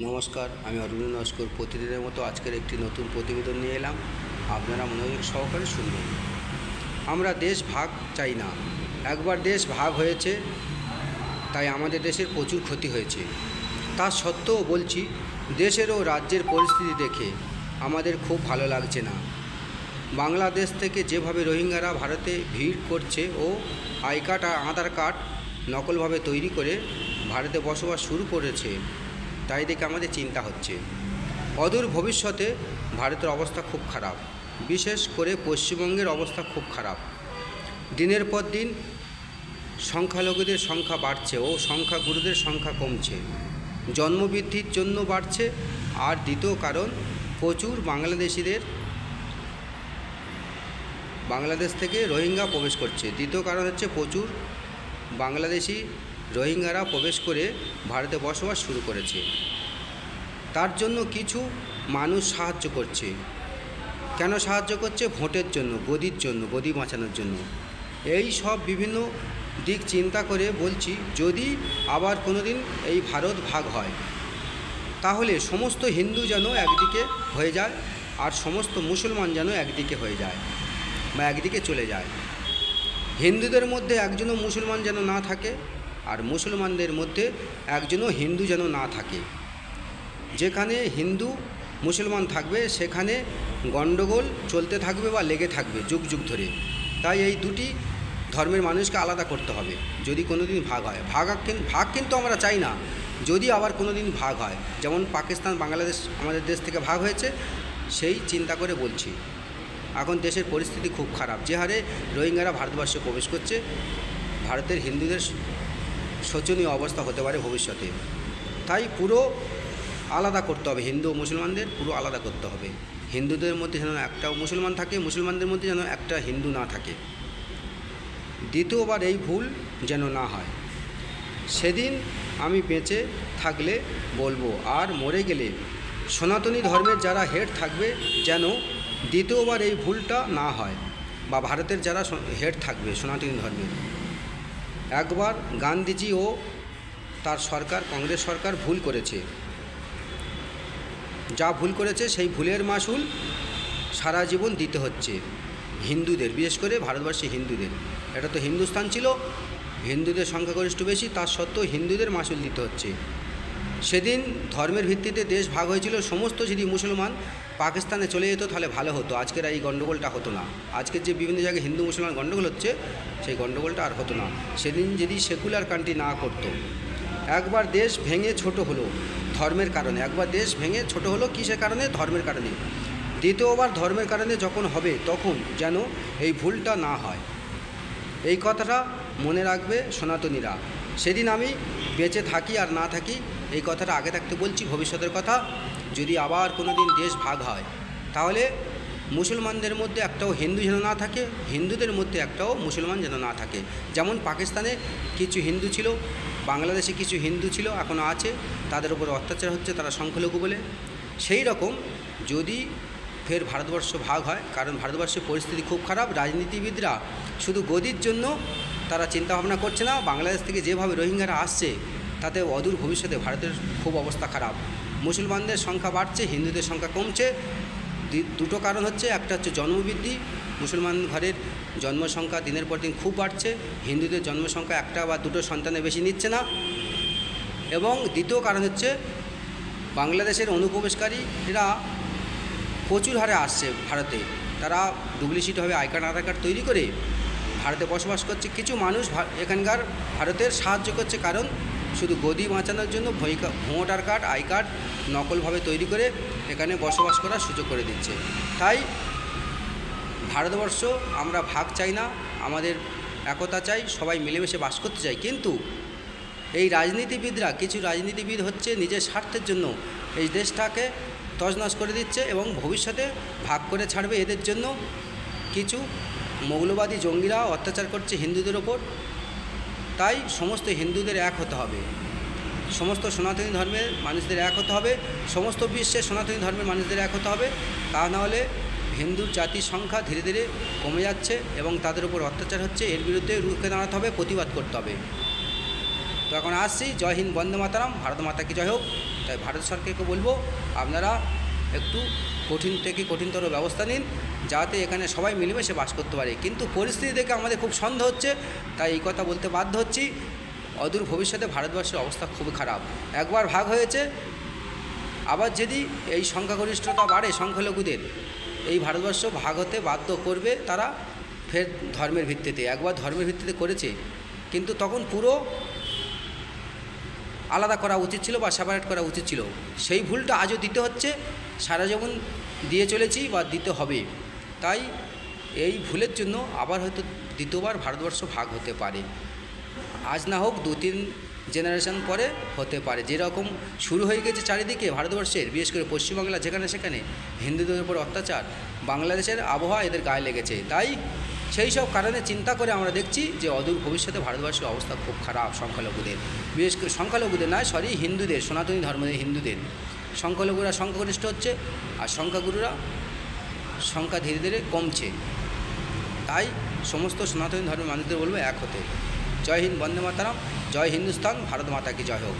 নমস্কার, আমি অরবিন্দ নস্কর। প্রতিদিনের মতো আজকের একটি নতুন প্রতিবেদন নিয়ে এলাম। আপনারা মনোযোগ সহকারে শুনবেন। আমরা দেশ ভাগ চাই না। একবার দেশ ভাগ হয়েছে, তাই আমাদের দেশের প্রচুর ক্ষতি হয়েছে। তা সত্ত্বেও বলছি, দেশের ও রাজ্যের পরিস্থিতি দেখে আমাদের খুব ভালো লাগছে না। বাংলাদেশ থেকে যেভাবে রোহিঙ্গারা ভারতে ভিড় করছে ও আই কার্ড আর আধার কার্ড নকলভাবে তৈরি করে ভারতে বসবাস শুরু করেছে, তাই দেখে আমাদের চিন্তা হচ্ছে। অদূর ভবিষ্যতে ভারতের অবস্থা খুব খারাপ, বিশেষ করে পশ্চিমবঙ্গের অবস্থা খুব খারাপ। দিনের পর দিন সংখ্যালঘুদের সংখ্যা বাড়ছে ও সংখ্যাগুরুদের সংখ্যা কমছে। জন্মবৃদ্ধির জন্য বাড়ছে, আর দ্বিতীয় কারণ প্রচুর বাংলাদেশ থেকে রোহিঙ্গা প্রবেশ করছে। দ্বিতীয় কারণ হচ্ছে প্রচুর বাংলাদেশি রোহিঙ্গারা প্রবেশ করে ভারতে বসবাস শুরু করেছে। তার জন্য কিছু মানুষ সাহায্য করছে। কেন সাহায্য করছে? ভোটের জন্য, গদি বাঁচানোর জন্য। এই সব বিভিন্ন দিক চিন্তা করে বলছি, যদি আবার কোনো দিন এই ভারত ভাগ হয়, তাহলে সমস্ত হিন্দু যেন একদিকে হয়ে যায়, আর সমস্ত মুসলমান যেন একদিকে হয়ে যায় বা একদিকে চলে যায়। হিন্দুদের মধ্যে একজনও মুসলমান যেন না থাকে, আর মুসলমানদের মধ্যে একজনও হিন্দু যেন না থাকে। যেখানে হিন্দু মুসলমান থাকবে সেখানে গণ্ডগোল চলতে থাকবে বা লেগে থাকবে যুগ যুগ ধরে। তাই এই দুটি ধর্মের মানুষকে আলাদা করতে হবে যদি কোনো দিন ভাগ হয়। ভাগ কিন্তু আমরা চাই না। যদি আবার কোনো দিন ভাগ হয়, যেমন পাকিস্তান বাংলাদেশ আমাদের দেশ থেকে ভাগ হয়েছে, সেই চিন্তা করে বলছি। এখন দেশের পরিস্থিতি খুব খারাপ। যে হারে রোহিঙ্গারা ভারতবর্ষে প্রবেশ করছে, ভারতের হিন্দুদের শোচনীয় অবস্থা হতে পারে ভবিষ্যতে। তাই পুরো আলাদা করতে হবে, হিন্দু ও মুসলমানদের পুরো আলাদা করতে হবে। হিন্দুদের মধ্যে যেন একটাও মুসলমান থাকে, মুসলমানদের মধ্যে যেন একটা হিন্দু না থাকে। দ্বিতীয়বার এই ভুল যেন না হয়। সেদিন আমি বেঁচে থাকলে বলবো, আর মরে গেলে সনাতনী ধর্মের যারা হেড থাকবে যেন দ্বিতীয়বার এই ভুলটা না হয়, বা ভারতের যারা হেড থাকবে সনাতনী ধর্মের। একবার গান্ধীজি ও তার সরকার, কংগ্রেস সরকার ভুল করেছে। যা ভুল করেছে সেই ভুলের মাসুল সারা জীবন দিতে হচ্ছে হিন্দুদের, বিশেষ করে ভারতবর্ষে হিন্দুদের। এটা তো হিন্দুস্তান ছিল, হিন্দুদের সংখ্যাগরিষ্ঠ বেশি, তার সত্ত্বেও হিন্দুদের মাসুল দিতে হচ্ছে। সেদিন ধর্মের ভিত্তিতে দেশ ভাগ হয়েছিল। সমস্ত যদি মুসলমান পাকিস্তানে চলে যেত তাহলে ভালো হতো, আজকের এই গণ্ডগোলটা হতো না। আজকের যে বিভিন্ন জায়গায় হিন্দু মুসলমান গণ্ডগোল হচ্ছে, সেই গণ্ডগোলটা আর হতো না সেদিন যদি সেকুলার কান্ট্রি না করতো। একবার দেশ ভেঙে ছোট হলো ধর্মের কারণে, একবার দেশ ভেঙে ছোট হলো কিসের কারণে? ধর্মের কারণে। দ্বিতীয়বার ধর্মের কারণে যখন হবে, তখন যেন এই ভুলটা না হয়। এই কথাটা মনে রাখবে সনাতনীরা। সেদিন আমি বেঁচে থাকি আর না থাকি, এই কথাটা আগে থাকতে বলছি, ভবিষ্যতের কথা। যদি আবার কোনো দিন দেশ ভাগ হয়, তাহলে মুসলমানদের মধ্যে একটাও হিন্দু যেন না থাকে, হিন্দুদের মধ্যে একটাও মুসলমান যেন না থাকে। যেমন পাকিস্তানে কিছু হিন্দু ছিল, বাংলাদেশে কিছু হিন্দু ছিল, এখনও আছে, তাদের উপর অত্যাচার হচ্ছে, তারা সংখ্যালঘু বলে। সেই রকম যদি ফের ভারতবর্ষ ভাগ হয়, কারণ ভারতবর্ষের পরিস্থিতি খুব খারাপ। রাজনীতিবিদরা শুধু গদির জন্য তারা চিন্তাভাবনা করছে না। বাংলাদেশ থেকে যেভাবে রোহিঙ্গারা আসছে, তাতে অদূর ভবিষ্যতে ভারতের খুব অবস্থা খারাপ। মুসলমানদের সংখ্যা বাড়ছে, হিন্দুদের সংখ্যা কমছে। দুটো কারণ হচ্ছে, একটা হচ্ছে জন্মবৃদ্ধি, মুসলমান ঘরের জন্মসংখ্যা দিনের পর দিন খুব বাড়ছে, হিন্দুদের জন্মসংখ্যা একটা বা দুটো সন্তানের বেশি নিচ্ছে না। এবং দ্বিতীয় কারণ হচ্ছে, বাংলাদেশের অনুপ্রবেশকারীরা প্রচুর হারে আসছে ভারতে। তারা ডুপ্লিসিটভাবে আই কার্ড আধার কার্ড তৈরি করে ভারতে বসবাস করছে। কিছু মানুষ এখানকার ভারতের সাহায্য করছে, কারণ শুধু গদি বাঁচানোর জন্য ভোটার কার্ড, আই কার্ড নকলভাবে তৈরি করে এখানে বসবাস করার সুযোগ করে দিচ্ছে। তাই ভারতবর্ষ আমরা ভাগ চাই না, আমাদের একতা চাই, সবাই মিলেমিশে বাস করতে চাই। কিন্তু এই রাজনীতিবিদরা, কিছু রাজনীতিবিদ হচ্ছে নিজের স্বার্থের জন্য এই দেশটাকে তছনছ করে দিচ্ছে এবং ভবিষ্যতে ভাগ করে ছাড়বে। এদের জন্য কিছু মৌলবাদী জঙ্গিরা অত্যাচার করছে হিন্দুদের ওপর। তাই সমস্ত হিন্দুদের এক হতে হবে, সমস্ত সনাতনী ধর্মের মানুষদের এক হতে হবে, সমস্ত বিশ্বের সনাতনী ধর্মের মানুষদের এক হতে হবে। তা নাহলে হিন্দুর জাতির সংখ্যা ধীরে ধীরে কমে যাচ্ছে এবং তাদের উপর অত্যাচার হচ্ছে। এর বিরুদ্ধে রুখে দাঁড়াতে হবে, প্রতিবাদ করতে হবে। তো এখন আসছি, জয় হিন্দ, বন্দে মাতারাম, ভারত মাতা কি জয় হোক। তাই ভারত সরকারকে বলবো আপনারা একটু কঠিন থেকে কঠিনতর ব্যবস্থা নিন, যাতে এখানে সবাই মিলেমিশে বাস করতে পারে। কিন্তু পরিস্থিতি দেখে আমাদের খুব সন্দেহ হচ্ছে, তাই এই কথা বলতে বাধ্য হচ্ছি। অদূর ভবিষ্যতে ভারতবর্ষের অবস্থা খুবই খারাপ। একবার ভাগ হয়েছে, আবার যদি এই সংখ্যাগরিষ্ঠতা বাড়ে সংখ্যালঘুদের, এই ভারতবর্ষ ভাগ হতে বাধ্য করবে তারা ফের ধর্মের ভিত্তিতে। একবার ধর্মের ভিত্তিতে করেছে, কিন্তু তখন পুরো আলাদা করা উচিত ছিল বা সেপারেট করা উচিত ছিল। সেই ভুলটা আজও দিতে হচ্ছে, সারা জীবন দিয়ে চলেছি বা দিতে হবে। তাই এই ভুলের জন্য আবার হয়তো দ্বিতীয়বার ভারতবর্ষ ভাগ হতে পারে। আজ না হোক 2-3 জেনারেশন পরে হতে পারে। যেরকম শুরু হয়ে গেছে চারিদিকে ভারতবর্ষের, বিশেষ করে পশ্চিমবাংলা, যেখানে সেখানে হিন্দুদের উপর অত্যাচার, বাংলাদেশের আবহাওয়া এদের গায়ে লেগেছে। তাই সেই সব কারণে চিন্তা করে আমরা দেখছি যে অদূর ভবিষ্যতে ভারতবর্ষের অবস্থা খুব খারাপ। সংখ্যালঘুদের, বিশেষ করে সংখ্যালঘুদের নয়, হিন্দুদের, সনাতনী ধর্মের হিন্দুদের। সংখ্যালঘুরা সংখ্যাগরিষ্ঠ হচ্ছে, আর সংখ্যাগুরুরা সংখ্যা ধীরে ধীরে কমছে। তাই সমস্ত সনাতনী ধর্মের মানুষদের বলবো এক হতে। জয় হিন্দ, বন্দে মাতারাম, জয় হিন্দুস্তান, ভারত মাতা কি জয় হোক।